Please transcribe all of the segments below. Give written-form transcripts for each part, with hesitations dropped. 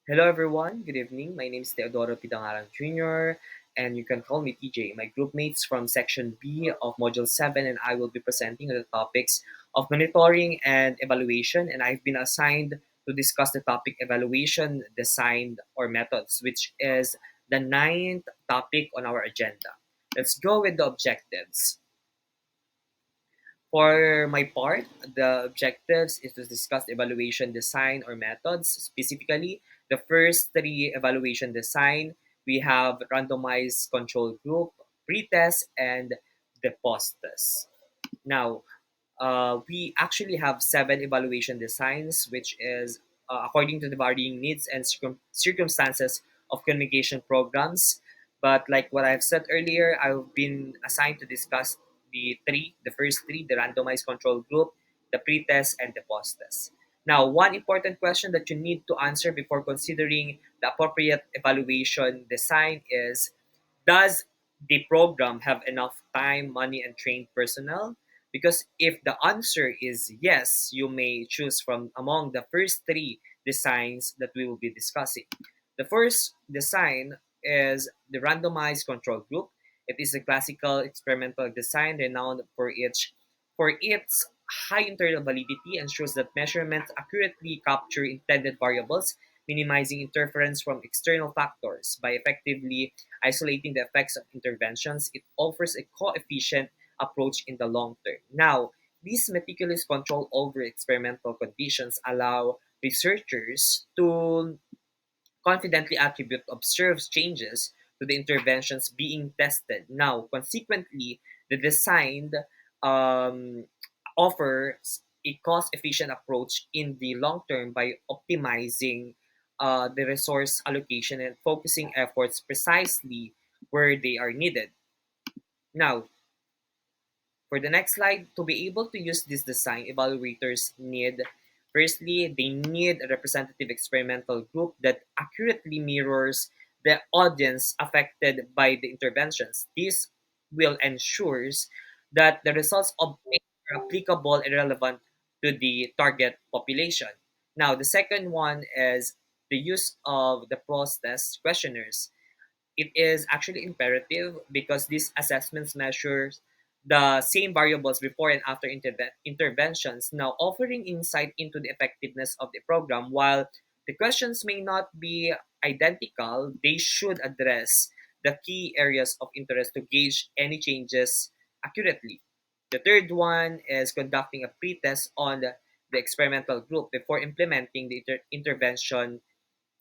Hello everyone, good evening. My name is Teodoro Pidangaran Jr. and you can call me TJ. My group mates from Section B of Module 7 and I will be presenting the topics of monitoring and evaluation, and I've been assigned to discuss the topic evaluation, design, or methods, which is the ninth topic on our agenda. Let's go with the objectives. For my part, the objectives is to discuss evaluation design or methods. Specifically, the first three evaluation design, we have randomized control group, pretest, and the post-test. Now, we actually have seven evaluation designs, which is according to the varying needs and circumstances of communication programs. But like what I've said earlier, I've been assigned to discuss the first three, the randomized control group, the pretest, and the post-test. Now, one important question that you need to answer before considering the appropriate evaluation design is, does the program have enough time, money, and trained personnel? Because if the answer is yes, you may choose from among the first three designs that we will be discussing. The first design is the randomized control group. It is a classical experimental design renowned for its high internal validity, ensures that measurements accurately capture intended variables, minimizing interference from external factors. By effectively isolating the effects of interventions, it offers a coefficient approach in the long term. Now, this meticulous control over experimental conditions allow researchers to confidently attribute observed changes to the interventions being tested. Now, consequently, the design um, offers a cost-efficient approach in the long term by optimizing the resource allocation and focusing efforts precisely where they are needed. Now, for the next slide, to be able to use this design, evaluators need, firstly, they need a representative experimental group that accurately mirrors the audience affected by the interventions. This will ensures that the results obtained are applicable and relevant to the target population. Now, the second one is the use of the PROS test questionnaires. It is actually imperative because these assessments measure the same variables before and after interventions, now offering insight into the effectiveness of the program. While the questions may not be identical, they should address the key areas of interest to gauge any changes accurately. The third one is conducting a pretest on the experimental group before implementing the intervention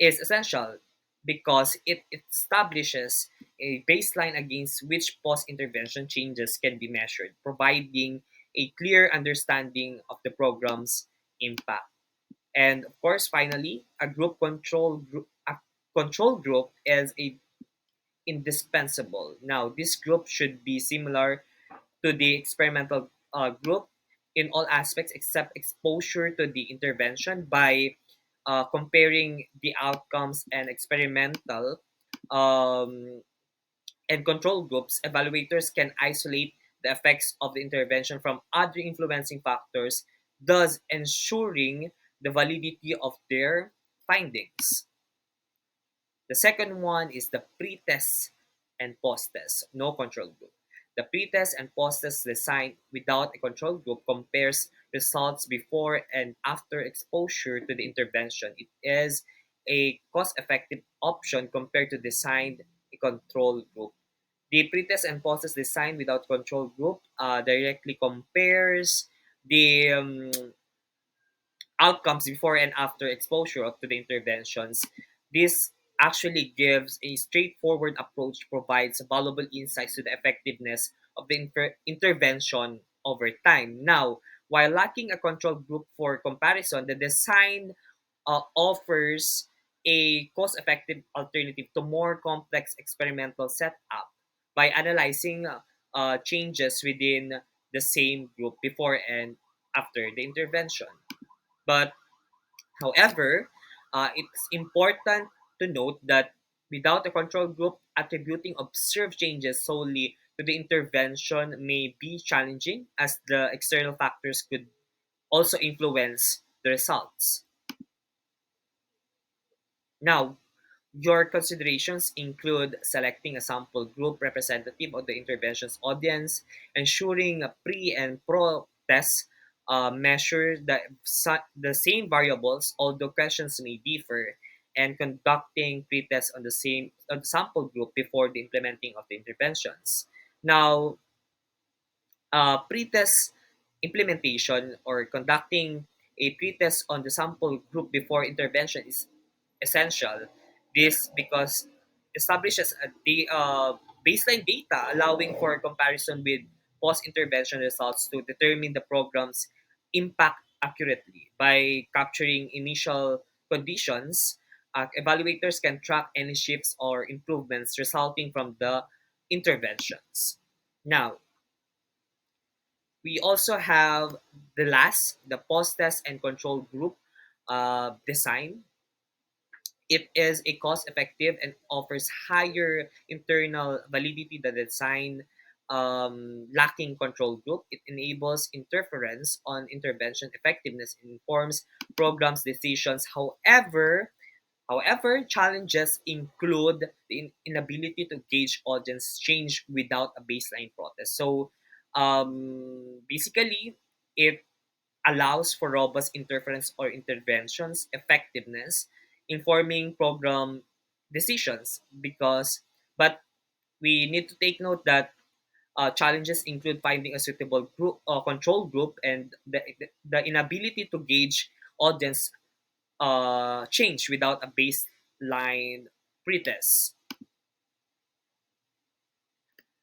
is essential because it establishes a baseline against which post-intervention changes can be measured, providing a clear understanding of the program's impact. And of course, finally, a control group is a indispensable. Now, this group should be similar to the experimental group in all aspects except exposure to the intervention. By comparing the outcomes and experimental um, and control groups, evaluators can isolate the effects of the intervention from other influencing factors, thus ensuring the validity of their findings. The second one is the pre-test and post-test, no control group. The pre-test and post-test design without a control group compares results before and after exposure to the intervention. It is a cost-effective option compared to design a control group. The pre-test and post-test design without control group directly compares the outcomes before and after exposure to the interventions. This actually gives a straightforward approach, provides valuable insights to the effectiveness of the intervention over time. Now, while lacking a control group for comparison, the design offers a cost-effective alternative to more complex experimental setup by analyzing changes within the same group before and after the intervention. But however, it's important to note that without a control group, attributing observed changes solely to the intervention may be challenging as the external factors could also influence the results. Now, your considerations include selecting a sample group representative of the intervention's audience, ensuring a pre and pro test measure the same variables, although questions may differ, and conducting pre-tests on the sample group before the implementing of the interventions. Now, pre-test implementation or conducting a pre-test on the sample group before intervention is essential. This because establishes baseline data allowing for comparison with post-intervention results to determine the program's impact accurately. By capturing initial conditions, evaluators can track any shifts or improvements resulting from the interventions. Now, we also have the post-test and control group design. It is a cost-effective and offers higher internal validity than the design lacking control group. It enables interference on intervention effectiveness and informs programs decisions. However, challenges include the inability to gauge audience change without a baseline protest. So, basically, it allows for robust interference or interventions effectiveness, informing program decisions. But we need to take note that challenges include finding a suitable group control group and the inability to gauge audience change without a baseline pretest.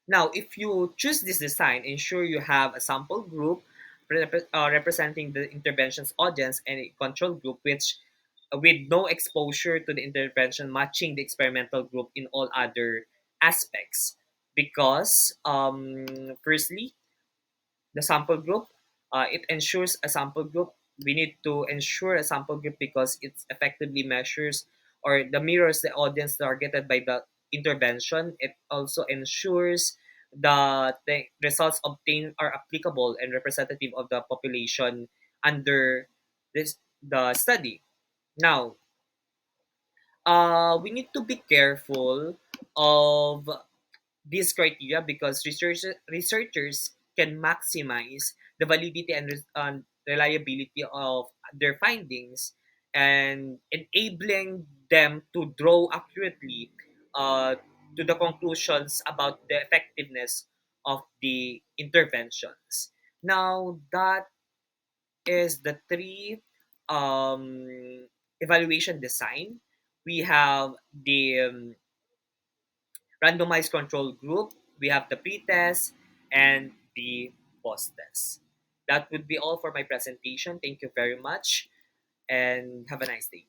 Now, if you choose this design, ensure you have a sample group representing the intervention's audience and a control group which with no exposure to the intervention matching the experimental group in all other aspects. Because firstly, the sample group, it ensures a sample group. We need to ensure a sample group because it effectively measures or the mirrors the audience targeted by the intervention. It also ensures that the results obtained are applicable and representative of the population under the study. Now, we need to be careful of these criteria because researchers can maximize the validity and reliability of their findings and enabling them to draw accurately uh, to the conclusions about the effectiveness of the interventions. Now, that is the three evaluation design. We have the randomized control group, we have the pre-test, and the post-test. That would be all for my presentation. Thank you very much, and have a nice day.